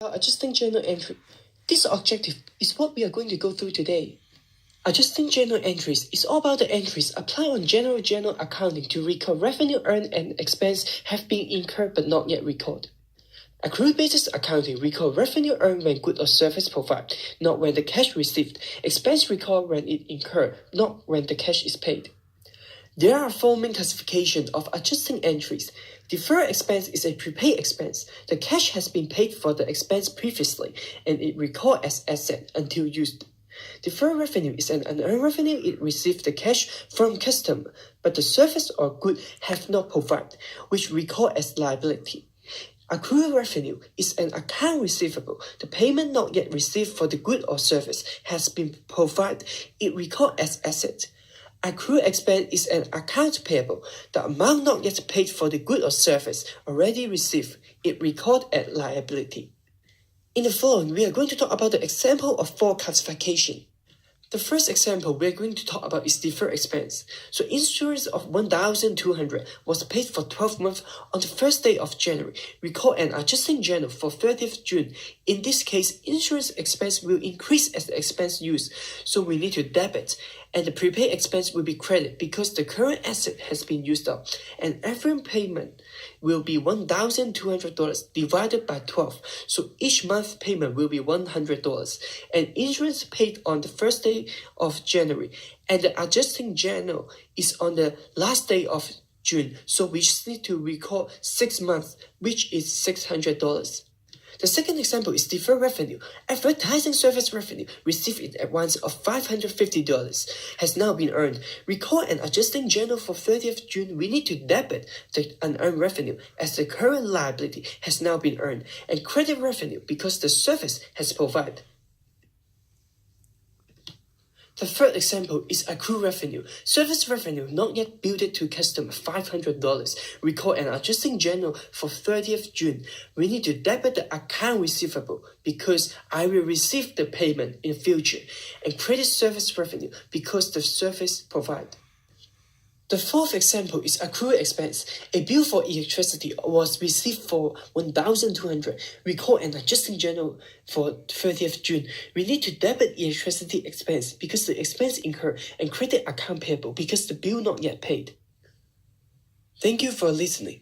Adjusting journal entry. This objective is what we are going to go through today. Adjusting journal entries is all about the entries applied on general journal accounting to record revenue earned and expense have been incurred but not yet recorded. Accrued basis accounting record revenue earned when good or service provided, not when the cash received. Expense record when it incurred, not when the cash is paid. There are four main classifications of adjusting entries. Deferred expense is a prepaid expense. The cash has been paid for the expense previously, and it records as asset until used. Deferred revenue is an unearned revenue. It received the cash from customer, but the service or good have not provided, which record as liability. Accrued revenue is an account receivable. The payment not yet received for the good or service has been provided. It record as asset. Accrued expense is an account payable. The amount not yet paid for the good or service already received. It record as liability. In the following, we are going to talk about the example of four classification. The first example we are going to talk about is deferred expense. So insurance of 1,200 was paid for 12 months on the first day of January. Record an adjusting journal for 30th June. In this case, insurance expense will increase as the expense used, so we need to debit, and the prepaid expense will be credited because the current asset has been used up, and every payment will be $1,200 divided by 12, so each month payment will be $100, and insurance paid on the first day of January, and the adjusting journal is on the last day of June, so we just need to record 6 months, which is $600. The second example is deferred revenue. Advertising service revenue received in advance of $550 has now been earned. Record an adjusting journal for 30th June. We need to debit the unearned revenue as the current liability has now been earned, and credit revenue because the service has provided. The third example is accrued revenue. Service revenue not yet billed to customer $500. Record an adjusting journal for 30th June. We need to debit the account receivable because I will receive the payment in the future, and credit service revenue because the service provided. The fourth example is accrued expense. A bill for electricity was received for 1,200. Record an adjusting journal for 30th June. We need to debit electricity expense because the expense incurred, and credit account payable because the bill not yet paid. Thank you for listening.